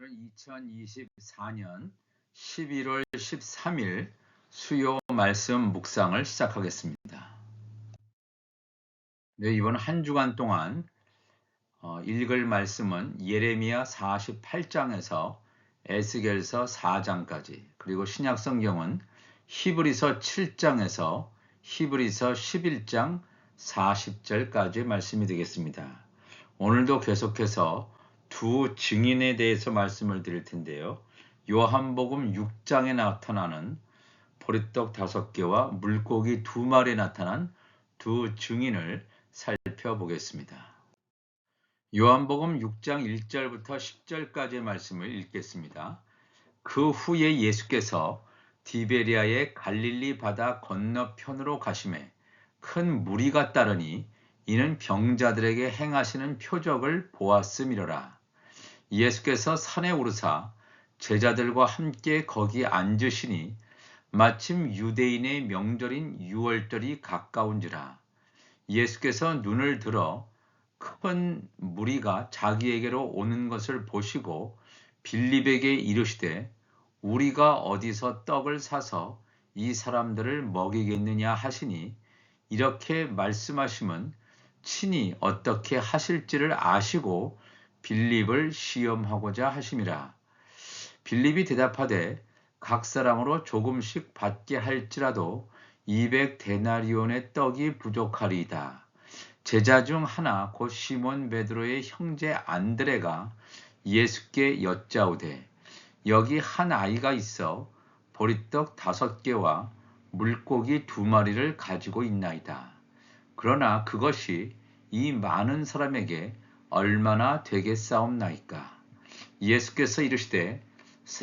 오늘은 2024년 11월 13일 수요 말씀 묵상을 시작하겠습니다. 네, 이번 한 주간 동안 읽을 말씀은 예레미야 48장에서 에스겔서 4장까지, 그리고 신약 성경은 히브리서 7장에서 히브리서 11장 40절까지의 말씀이 되겠습니다. 오늘도 계속해서 두 증인에 대해서 말씀을 드릴 텐데요. 요한복음 6장에 나타나는 보리떡 5개와 물고기 2마리에 나타난 두 증인을 살펴보겠습니다. 요한복음 6장 1절부터 10절까지의 말씀을 읽겠습니다. 그 후에 예수께서 디베리아의 갈릴리 바다 건너편으로 가시매 큰 무리가 따르니 이는 병자들에게 행하시는 표적을 보았음이로라. 예수께서 산에 오르사 제자들과 함께 거기 앉으시니 마침 유대인의 명절인 유월절이 가까운지라. 예수께서 눈을 들어 큰 무리가 자기에게로 오는 것을 보시고 빌립에게 이르시되 우리가 어디서 떡을 사서 이 사람들을 먹이겠느냐 하시니, 이렇게 말씀하심은 친히 어떻게 하실지를 아시고 빌립을 시험하고자 하심이라. 빌립이 대답하되 각 사람으로 조금씩 받게 할지라도 200데나리온의 떡이 부족하리이다. 제자 중 하나 곧 시몬 베드로의 형제 안드레가 예수께 여짜오되 여기 한 아이가 있어 보리떡 5개와 물고기 2마리를 가지고 있나이다. 그러나 그것이 이 많은 사람에게 얼마나 되겠사옵나이까. 예수께서 이르시되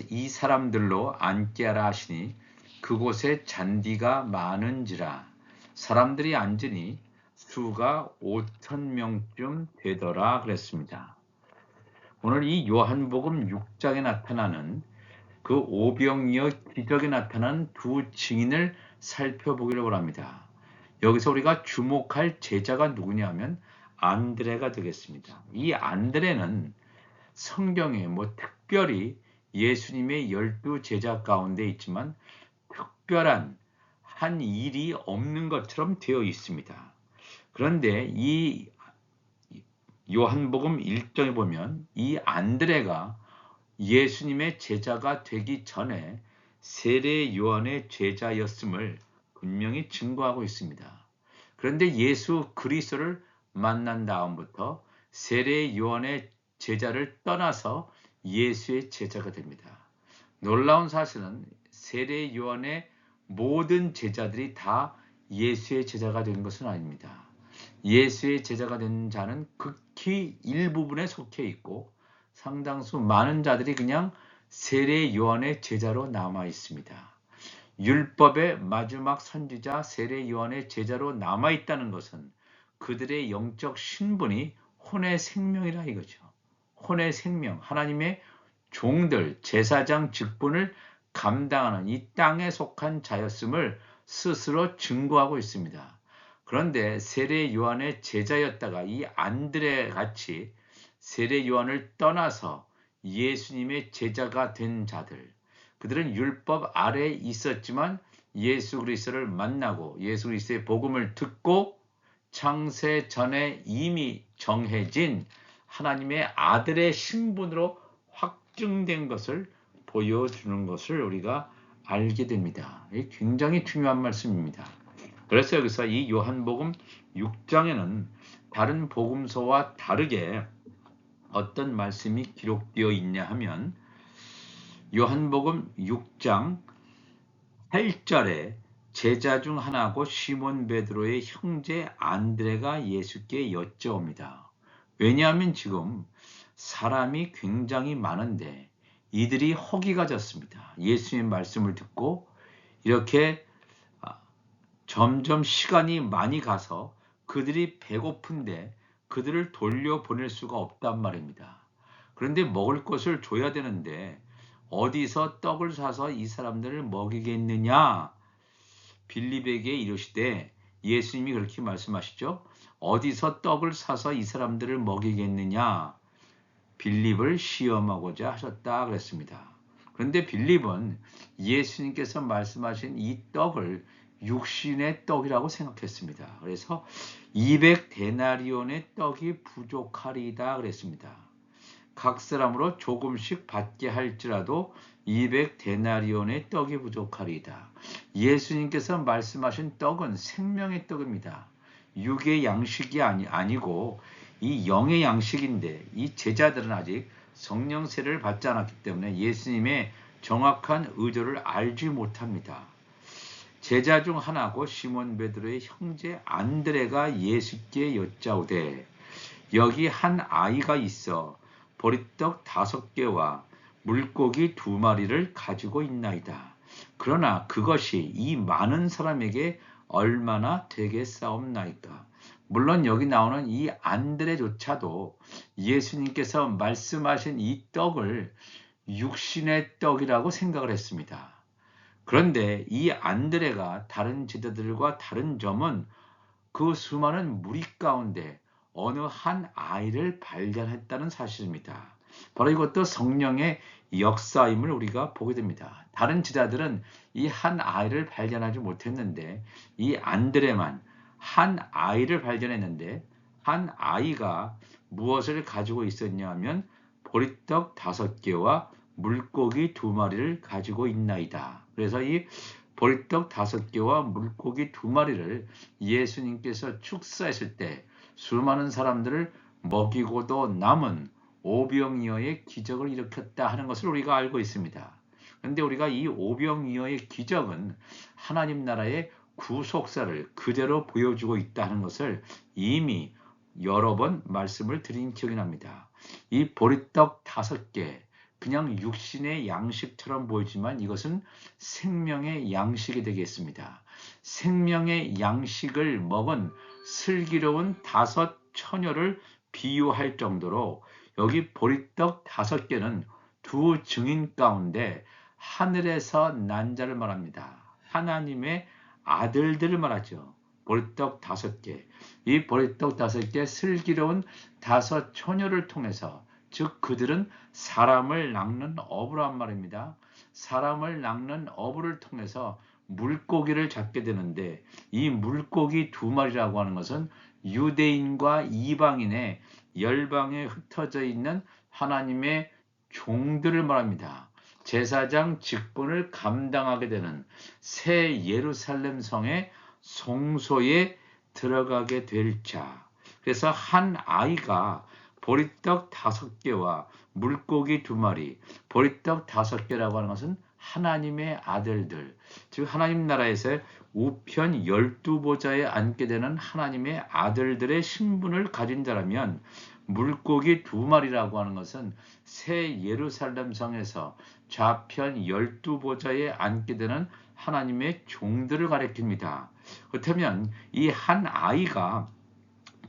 이 사람들로 앉게 하라 하시니 그곳에 잔디가 많은지라. 사람들이 앉으니 수가 5,000명쯤 되더라 그랬습니다. 오늘 이 요한복음 6장에 나타나는 그 오병이어 기적에 나타난 두 증인을 살펴보기로 합니다. 여기서 우리가 주목할 제자가 누구냐면 안드레가 되겠습니다. 이 안드레는 성경에 특별히 예수님의 12제자 가운데 있지만 특별한 한 일이 없는 것처럼 되어 있습니다. 그런데 이 요한복음 1장에 보면 이 안드레가 예수님의 제자가 되기 전에 세례 요한의 제자였음을 분명히 증거하고 있습니다. 그런데 예수 그리스도를 만난 다음부터 세례 요한의 제자를 떠나서 예수의 제자가 됩니다. 놀라운 사실은 세례 요한의 모든 제자들이 다 예수의 제자가 된 것은 아닙니다. 예수의 제자가 된 자는 극히 일부분에 속해 있고 상당수 많은 자들이 그냥 세례 요한의 제자로 남아 있습니다. 율법의 마지막 선지자 세례 요한의 제자로 남아 있다는 것은 그들의 영적 신분이 혼의 생명이라 이거죠. 혼의 생명, 하나님의 종들, 제사장 직분을 감당하는 이 땅에 속한 자였음을 스스로 증거하고 있습니다. 그런데 세례 요한의 제자였다가 이 안드레 같이 세례 요한을 떠나서 예수님의 제자가 된 자들, 그들은 율법 아래에 있었지만 예수 그리스도를 만나고 예수 그리스도의 복음을 듣고 창세 전에 이미 정해진 하나님의 아들의 신분으로 확증된 것을 보여주는 것을 우리가 알게 됩니다. 굉장히 중요한 말씀입니다. 그래서 여기서 이 요한복음 6장에는 다른 복음서와 다르게 어떤 말씀이 기록되어 있냐 하면 요한복음 6장 8절에 제자 중 하나고 시몬 베드로의 형제 안드레가 예수께 여쭤옵니다. 왜냐하면 지금 사람이 굉장히 많은데 이들이 허기가 졌습니다. 예수님의 말씀을 듣고 이렇게 점점 시간이 많이 가서 그들이 배고픈데 그들을 돌려보낼 수가 없단 말입니다. 그런데 먹을 것을 줘야 되는데 어디서 떡을 사서 이 사람들을 먹이겠느냐? 빌립에게 이르시되 예수님이 그렇게 말씀하시죠. 어디서 떡을 사서 이 사람들을 먹이겠느냐? 빌립을 시험하고자 하셨다 그랬습니다. 그런데 빌립은 예수님께서 말씀하신 이 떡을 육신의 떡이라고 생각했습니다. 그래서 200데나리온의 떡이 부족하리이다 그랬습니다. 각 사람으로 조금씩 받게 할지라도 200데나리온의 떡이 부족하리이다. 예수님께서 말씀하신 떡은 생명의 떡입니다. 육의 양식이 아니고 이 영의 양식인데 이 제자들은 아직 성령 세례를 받지 않았기 때문에 예수님의 정확한 의도를 알지 못합니다. 제자 중 하나고 시몬 베드로의 형제 안드레가 예수께 여짜오되 여기 한 아이가 있어 보리떡 5개와 물고기 2마리를 가지고 있나이다. 그러나 그것이 이 많은 사람에게 얼마나 되겠사옵나이까. 물론 여기 나오는 이 안드레조차도 예수님께서 말씀하신 이 떡을 육신의 떡이라고 생각을 했습니다. 그런데 이 안드레가 다른 제자들과 다른 점은 그 수많은 무리 가운데 어느 한 아이를 발견했다는 사실입니다. 바로 이것도 성령의 역사임을 우리가 보게 됩니다. 다른 제자들은 이 한 아이를 발견하지 못했는데 이 안드레만 한 아이를 발견했는데 한 아이가 무엇을 가지고 있었냐면 보리떡 5개와 물고기 2마리를 가지고 있나이다. 그래서 이 보리떡 5개와 물고기 2마리를 예수님께서 축사했을 때 수많은 사람들을 먹이고도 남은 오병이어의 기적을 일으켰다 하는 것을 우리가 알고 있습니다. 그런데 우리가 이 오병이어의 기적은 하나님 나라의 구속사를 그대로 보여주고 있다는 것을 이미 여러 번 말씀을 드린 기억이 납니다. 이 보리떡 5개, 그냥 육신의 양식처럼 보이지만 이것은 생명의 양식이 되겠습니다. 생명의 양식을 먹은 슬기로운 5 처녀를 비유할 정도로 여기 보리떡 5개는 2 증인 가운데 하늘에서 난 자를 말합니다. 하나님의 아들들을 말하죠. 보리떡 5개. 이 보리떡 5개 슬기로운 5 처녀를 통해서 즉 그들은 사람을 낚는 어부란 말입니다. 사람을 낚는 어부를 통해서 물고기를 잡게 되는데 이 물고기 2마리라고 하는 것은 유대인과 이방인의 열방에 흩어져 있는 하나님의 종들을 말합니다. 제사장 직분을 감당하게 되는 새 예루살렘 성의 성소에 들어가게 될 자. 그래서 한 아이가 보리떡 5개와 물고기 2마리, 보리떡 5개라고 하는 것은 하나님의 아들들, 즉 하나님 나라에서 우편 12보좌에 앉게 되는 하나님의 아들들의 신분을 가진 자라면 물고기 2마리라고 하는 것은 새 예루살렘 성에서 좌편 12보좌에 앉게 되는 하나님의 종들을 가리킵니다. 그렇다면 이 한 아이가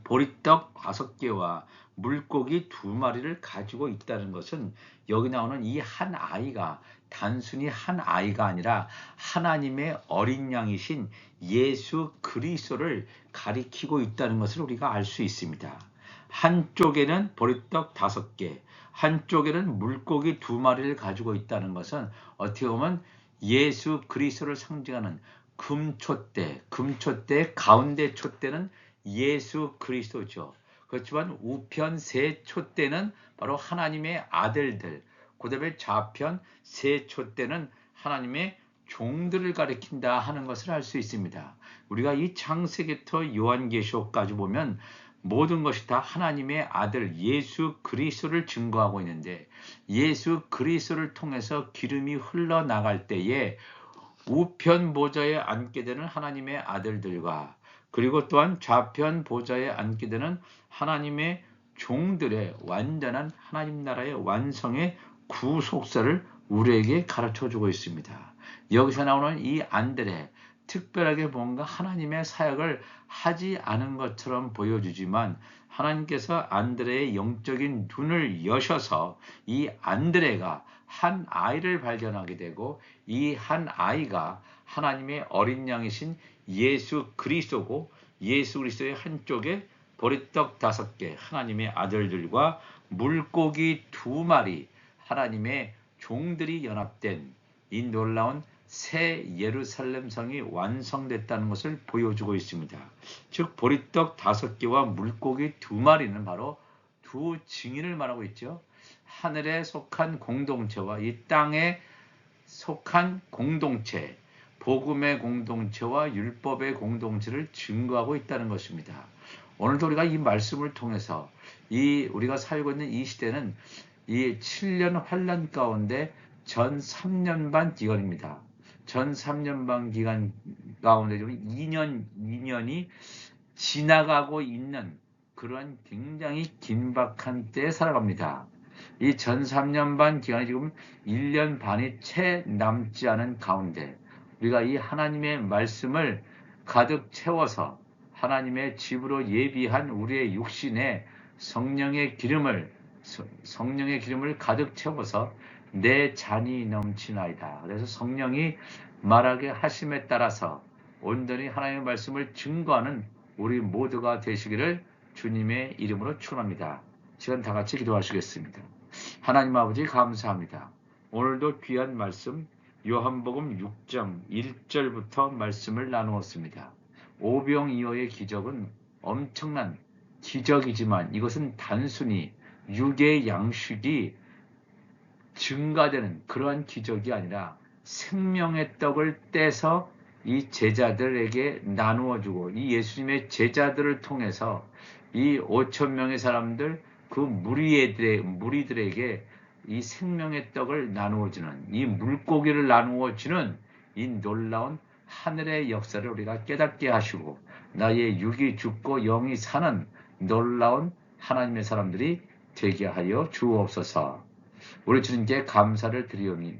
보리떡 5개와 물고기 2마리를 가지고 있다는 것은 여기 나오는 이 한 아이가 단순히 한 아이가 아니라 하나님의 어린 양이신 예수 그리스도를 가리키고 있다는 것을 우리가 알 수 있습니다. 한쪽에는 보리떡 5개, 한쪽에는 물고기 2마리를 가지고 있다는 것은 어떻게 보면 예수 그리스도를 상징하는 금촛대, 금촛대 가운데 촛대는 예수 그리스도죠. 그렇지만 우편 세 촛대는 바로 하나님의 아들들, 그 다음에 좌편 세 촛대는 하나님의 종들을 가리킨다 하는 것을 알 수 있습니다. 우리가 이 창세기부터 요한계시록까지 보면 모든 것이 다 하나님의 아들 예수 그리스도를 증거하고 있는데 예수 그리스도를 통해서 기름이 흘러나갈 때에 우편 보좌에 앉게 되는 하나님의 아들들과 그리고 또한 좌편 보좌에 앉게 되는 하나님의 종들의 완전한 하나님 나라의 완성의 구속사를 우리에게 가르쳐주고 있습니다. 여기서 나오는 이 안드레, 특별하게 뭔가 하나님의 사역을 하지 않은 것처럼 보여주지만 하나님께서 안드레의 영적인 눈을 여셔서 이 안드레가 한 아이를 발견하게 되고 이 한 아이가 하나님의 어린 양이신 예수 그리스도고 예수 그리스도의 한쪽에 보리떡 5개, 하나님의 아들들과 물고기 2마리, 하나님의 종들이 연합된 이 놀라운 새 예루살렘 성이 완성됐다는 것을 보여주고 있습니다. 즉 보리떡 5개와 물고기 2마리는 바로 두 증인을 말하고 있죠. 하늘에 속한 공동체와 이 땅에 속한 공동체, 복음의 공동체와 율법의 공동체를 증거하고 있다는 것입니다. 오늘도 우리가 이 말씀을 통해서 우리가 살고 있는 이 시대는 이 7년 환란 가운데 전 3년 반 기간입니다. 전 3년 반 기간 가운데 2년이 지나가고 있는 그런 굉장히 긴박한 때에 살아갑니다. 이 전 3년 반 기간이 지금 1년 반이 채 남지 않은 가운데 우리가 이 하나님의 말씀을 가득 채워서 하나님의 집으로 예비한 우리의 육신에 성령의 기름을 가득 채워서 내 잔이 넘치나이다. 그래서 성령이 말하게 하심에 따라서 온전히 하나님의 말씀을 증거하는 우리 모두가 되시기를 주님의 이름으로 축원합니다. 시간 다 같이 기도하시겠습니다. 하나님 아버지 감사합니다. 오늘도 귀한 말씀 요한복음 6장 1절부터 말씀을 나누었습니다. 오병이어의 기적은 엄청난 기적이지만 이것은 단순히 육의 양식이 증가되는 그러한 기적이 아니라 생명의 떡을 떼서 이 제자들에게 나누어주고 이 예수님의 제자들을 통해서 이 5,000명의 사람들 그 무리들에게 이 생명의 떡을 나누어주는 이 물고기를 나누어주는 이 놀라운 하늘의 역사를 우리가 깨닫게 하시고 나의 육이 죽고 영이 사는 놀라운 하나님의 사람들이 되게 하여 주옵소서. 우리 주님께 감사를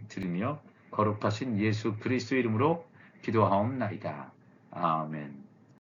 드리며 거룩하신 예수 그리스도 이름으로 기도하옵나이다. 아멘.